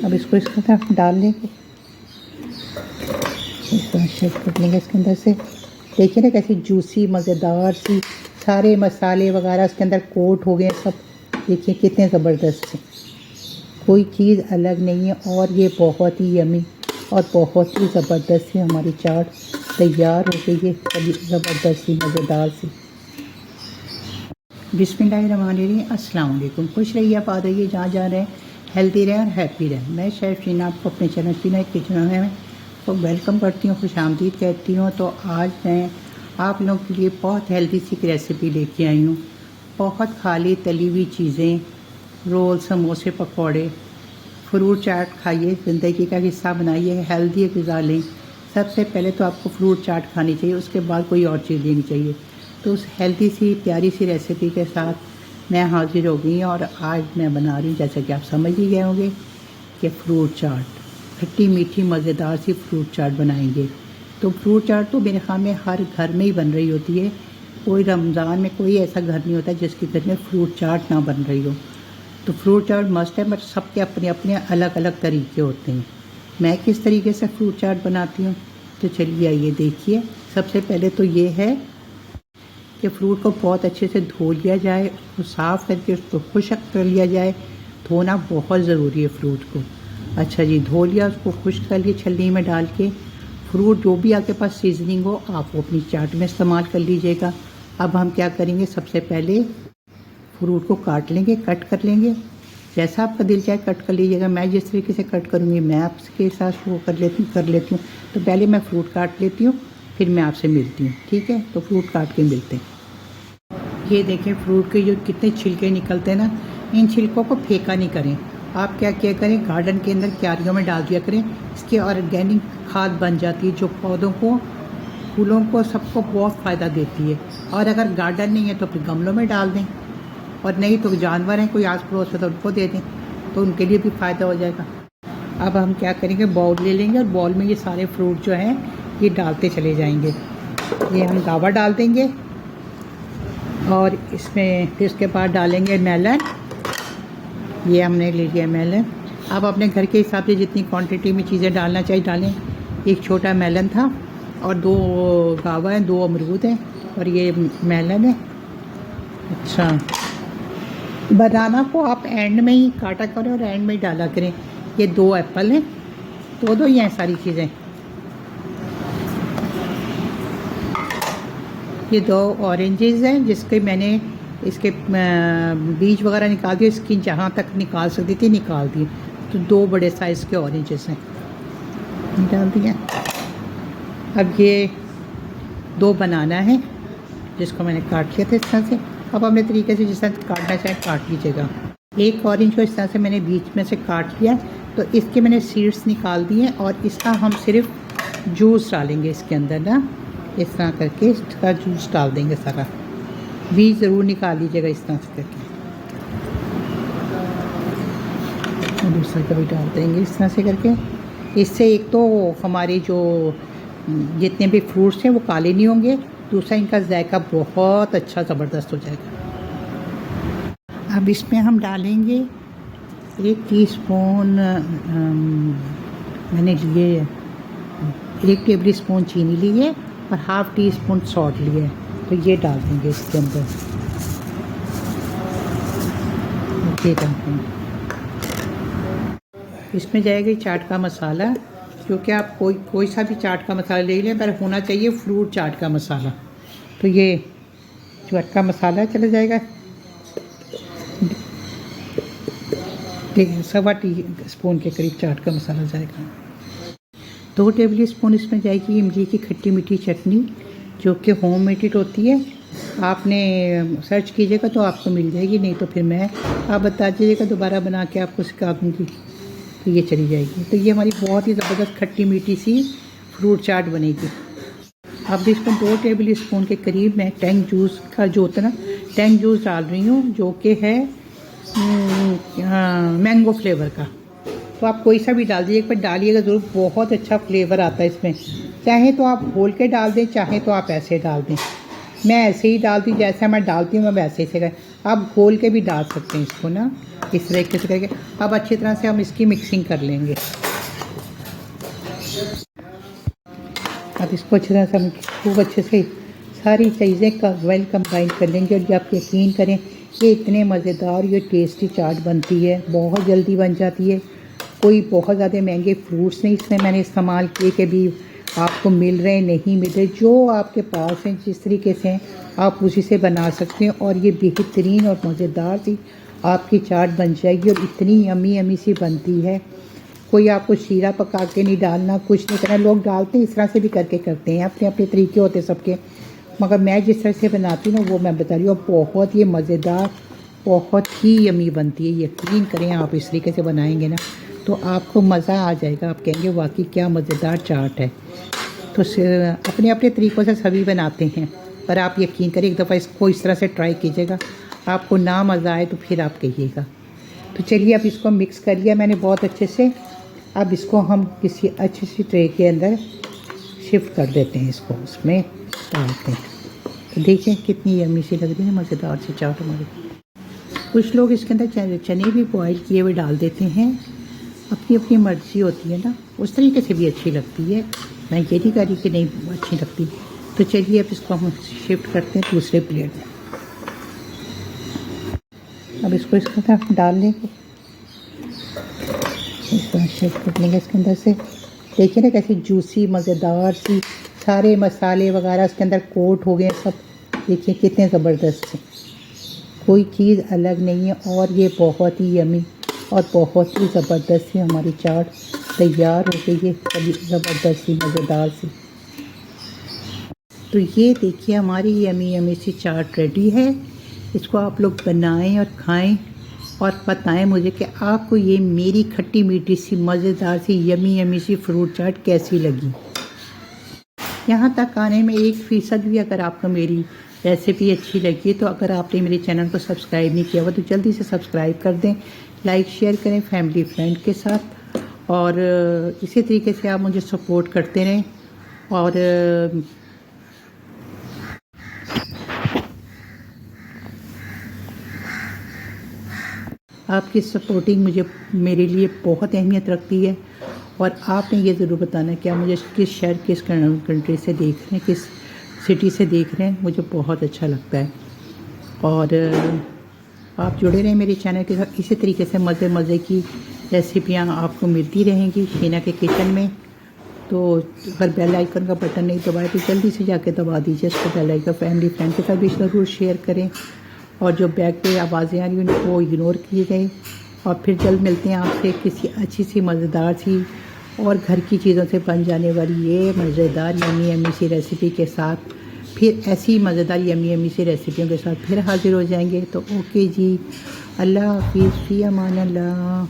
अब इसको इसके अंदर डाल लेंगे, इसको शेक कर लेंगे इसके अंदर से। देखिए ना कैसी जूसी मज़ेदार सी सारे मसाले वगैरह इसके अंदर कोट हो गए सब। देखिए कितने ज़बरदस्त है, कोई चीज़ अलग नहीं है। और ये बहुत ही यमी और बहुत ही ज़बरदस्त सी हमारी चाट तैयार हो गई है, बड़ी ज़बरदस्त सी मज़ेदार सी। बिस्मिल्लाहिर्रहमानिर्रहीम, अस्सलाम वालेकुम। खुश रहिए, आबाद रहिए, जहाँ जा रहे हैं हेल्दी रहें और हैप्पी रहें। मैं शेफ़ शीना आपको अपने चैनल शीना किचन में तो वेलकम करती हूँ, खुश आमदीद कहती हूँ। तो आज मैं आप लोगों के लिए बहुत हेल्दी सी रेसिपी लेके आई हूँ। बहुत खाली तली हुई चीज़ें, रोल, समोसे, पकौड़े, फ्रूट चाट खाइए, ज़िंदगी का हिस्सा बनाइए, हेल्दी ग़िज़ा लें। सबसे पहले तो आपको फ्रूट चाट खानी चाहिए, उसके बाद कोई और चीज़ लेनी चाहिए। तो उस हेल्दी सी प्यारी सी रेसिपी के साथ मैं हाज़िर हो गई और आज मैं बना रही हूँ, जैसा कि आप समझ ही गए होंगे, कि फ्रूट चाट, खट्टी मीठी मज़ेदार सी फ्रूट चाट बनाएंगे। तो फ्रूट चाट तो मेरे ख्याल में हर घर में ही बन रही होती है। कोई रमज़ान में कोई ऐसा घर नहीं होता जिसके घर में फ्रूट चाट ना बन रही हो। तो फ्रूट चाट मस्ट है, बट सबके अपने अपने अलग अलग तरीके होते हैं। मैं किस तरीके से फ्रूट चाट बनाती हूँ, तो चलिए आइए देखिए। सबसे पहले तो ये है कि फ्रूट को बहुत अच्छे से धो लिया जाए, उसको साफ़ करके उसको खुश्क कर लिया जाए। धोना बहुत ज़रूरी है फ्रूट को। अच्छा जी, धो लिया, उसको खुश्क कर लिए छलनी में डाल के। फ्रूट जो भी आपके पास सीजनिंग हो आप वो अपनी चाट में इस्तेमाल कर लीजिएगा। अब हम क्या करेंगे, सबसे पहले फ्रूट को काट लेंगे, कट कर लेंगे। जैसा आपका दिल चाहे कट कर लीजिएगा। मैं जिस तरीके से कट करूँगी मैं आपके साथ वो कर लेती हूँ। तो पहले मैं फ्रूट काट लेती हूँ, फिर मैं आपसे मिलती हूँ, ठीक है। तो फ्रूट काट के मिलते हैं। ये देखें फ्रूट के जो कितने छिलके निकलते हैं ना, इन छिलकों को फेंका नहीं करें। आप क्या क्या करें, गार्डन के अंदर क्यारियों में डाल दिया करें। इसकी ऑर्गेनिक खाद बन जाती है जो पौधों को, फूलों को, सबको बहुत फ़ायदा देती है। और अगर गार्डन नहीं है तो फिर गमलों में डाल दें, और नहीं तो जानवर हैं कोई आस पड़ोस में तो उनको दे दें, तो उनके लिए भी फ़ायदा हो जाएगा। अब हम क्या करेंगे, बाउल ले लेंगे और बाउल में ये सारे फ्रूट जो हैं ये डालते चले जाएंगे। ये हम गावा डाल देंगे और इसमें फिर उसके बाद डालेंगे मेलन। ये हमने ले लिया मेलन। आप अपने घर के हिसाब से जितनी क्वांटिटी में चीज़ें डालना चाहिए डालें। एक छोटा मेलन था और 2 गावा हैं, 2 अमरूद हैं और ये मेलन है। अच्छा, बनाना को आप एंड में ही काटा करें और एंड में ही डाला करें। ये 2 एप्पल हैं, दो ही हैं सारी चीज़ें। ये 2 ऑरेंजेस हैं जिसके मैंने इसके बीज वगैरह निकाल दिए, स्किन जहाँ तक निकाल सकती थी निकाल दी। तो 2 बड़े साइज़ के ऑरेंजेस हैं, डाल दिए। अब ये 2 बनाना है जिसको मैंने काट लिया था इस तरह से। अब अपने तरीके से जिस तरह काटना चाहे काट लीजिएगा। एक ऑरेंज को इस तरह से मैंने बीच में से काट लिया, तो इसके मैंने सीड्स निकाल दिए और इसका हम सिर्फ जूस डालेंगे इसके अंदर ना, इस तरह करके इसका जूस डाल देंगे सारा। बीज ज़रूर निकाल लीजिएगा इस तरह से करके। दूसरा का भी डाल देंगे इस तरह से करके। इससे एक तो हमारे जो जितने भी फ्रूट्स हैं वो काले नहीं होंगे, दूसरा इनका जायका बहुत अच्छा ज़बरदस्त हो जाएगा। अब इसमें हम डालेंगे 1 टीस्पून, मैंने लिए 1 टेबल स्पून चीनी ली है और ½ टीस्पून सॉल्ट लिए, तो ये डाल देंगे इसके अंदर। ये डाल देंगे। इसमें जाएगा चाट का मसाला, क्योंकि आप कोई सा भी चाट का मसाला ले लें, पर होना चाहिए फ्रूट चाट का मसाला। तो ये चाट का मसाला चला जाएगा 1.25 टीस्पून के करीब चाट का मसाला जाएगा। 2 टेबल स्पून इसमें जाएगी इमली की खट्टी मीठी चटनी, जो कि होम मेड होती है। आपने सर्च कीजिएगा तो आपको मिल जाएगी, नहीं तो फिर आप बता दीजिएगा, दोबारा बना के आपको सिखा दूँगी, तो ये चली जाएगी। तो ये हमारी बहुत ही ज़बरदस्त खट्टी मीठी सी फ्रूट चाट बनेगी। अब इसमें 2 टेबल स्पून के करीब मैं टैंग जूस का जो होता है ना, टैंग जूस डाल रही हूँ, जो कि है मैंगो फ्लेवर का। तो आप कोई सा भी डाल दीजिए, एक बार डालिएगा ज़रूर, बहुत अच्छा फ्लेवर आता है इसमें। चाहे तो आप घोल के डाल दें, चाहे तो आप ऐसे डाल दें। मैं ऐसे ही डालती हूँ, जैसा मैं डालती हूँ मैं वैसे ही से कर। आप घोल के भी डाल सकते हैं इसको ना, इस तरीके से करके। अब अच्छी तरह से हम इसकी मिक्सिंग कर लेंगे। अब इसको अच्छी तरह से हम खूब अच्छे से सारी चीज़ें का वेल कंबाइन कर लेंगे। और जब आप यकीन करें ये इतने मज़ेदार ये टेस्टी चाट बनती है, बहुत जल्दी बन जाती है। कोई बहुत ज़्यादा महंगे फ्रूट्स नहीं इसमें मैंने इस्तेमाल किए कि भी आपको मिल रहे नहीं मिल रहे, जो आपके पास हैं जिस तरीके से हैं आप उसी से बना सकते हैं। और ये बेहतरीन और मज़ेदार सी आपकी चाट बन जाएगी और इतनी यमी यमी सी बनती है। कोई आपको शीरा पका के नहीं डालना, कुछ नहीं करना। लोग डालते हैं, इस तरह से भी करके करते हैं, अपने अपने तरीके होते हैं सबके, मगर मैं जिस तरह से बनाती हूँ ना वो मैं बता रही हूँ। बहुत ये मज़ेदार, बहुत ही यमी बनती है। यकीन करें आप इस तरीके से बनाएंगे ना तो आपको मज़ा आ जाएगा। आप कहेंगे वाकई क्या मज़ेदार चाट है। तो अपने अपने तरीक़ों से सभी बनाते हैं, पर आप यकीन करें एक दफ़ा इसको इस तरह से ट्राई कीजिएगा, आपको ना मज़ा आए तो फिर आप कहिएगा। तो चलिए अब इसको मिक्स कर लिया मैंने बहुत अच्छे से। अब इसको हम किसी अच्छी सी ट्रे के अंदर शिफ्ट कर देते हैं, इसको उसमें डालते हैं। तो देखिए कितनी यम्मी सी लग रही है, मज़ेदार सी चाट हमारी। कुछ लोग इसके अंदर चने भी बॉईल किए हुए डाल देते हैं, अपनी अपनी मर्ज़ी होती है ना, उस तरीके से भी अच्छी लगती है। मैं ये नहीं कह रही कि नहीं अच्छी लगती। तो चलिए अब इसको हम शिफ्ट करते हैं दूसरे प्लेट में। अब इसको इसके अंदर डाल लेंगे, इसको शिफ्ट कर लेंगे इसके अंदर से। देखिए ना कैसी जूसी मज़ेदार सी, सारे मसाले वगैरह इसके अंदर कोट हो गए सब। देखिए कितने ज़बरदस्त है, कोई चीज़ अलग नहीं है। और ये बहुत ही यमी और बहुत ही ज़बरदस्त सी हमारी चाट तैयार हो गई है, बड़ी ज़बरदस्त सी मज़ेदार सी। तो ये देखिए हमारी यमी यमी सी चाट रेडी है। इसको आप लोग बनाएं और खाएं और बताएं मुझे कि आपको ये मेरी खट्टी मीठी सी मज़ेदार सी यमी यमी सी फ्रूट चाट कैसी लगी। यहाँ तक आने में 1% भी अगर आपको मेरी रेसिपी अच्छी लगी तो अगर आपने मेरे चैनल को सब्सक्राइब नहीं किया हुआ तो जल्दी से सब्सक्राइब कर दें, लाइक शेयर करें फैमिली फ्रेंड के साथ। और इसी तरीके से आप मुझे सपोर्ट करते रहें। और आपकी सपोर्टिंग मुझे मेरे लिए बहुत अहमियत रखती है। और आपने ये ज़रूर बताना कि आप मुझे किस शहर किस कंट्री से देख रहे हैं, किस सिटी से देख रहे हैं, मुझे बहुत अच्छा लगता है। और आप जुड़े रहें मेरे चैनल के साथ, इसी तरीके से मज़े मज़े की रेसिपियाँ आपको मिलती रहेंगी शीना के किचन में। तो अगर बेल आइकन का बटन नहीं दबाए तो जल्दी से जाके दबा दीजिए इसको, बेल आइकन। फैमिली फ्रेंड के साथ भी ज़रूर शेयर करें। और जो बैक पे आवाज़ें आ रही हैं उनको इग्नोर किए गए। और फिर जल्द मिलते हैं आपसे किसी अच्छी सी मज़ेदार सी और घर की चीज़ों से बन जाने वाली ये मज़ेदार यमी यमी सी रेसिपी के साथ। फिर ऐसी मज़ेदार यमी यमी सी रेसिपियों के साथ फिर हाज़िर हो जाएंगे। तो ओके जी, अल्लाह हाफ़िज़, फ़ी अमान अल्लाह।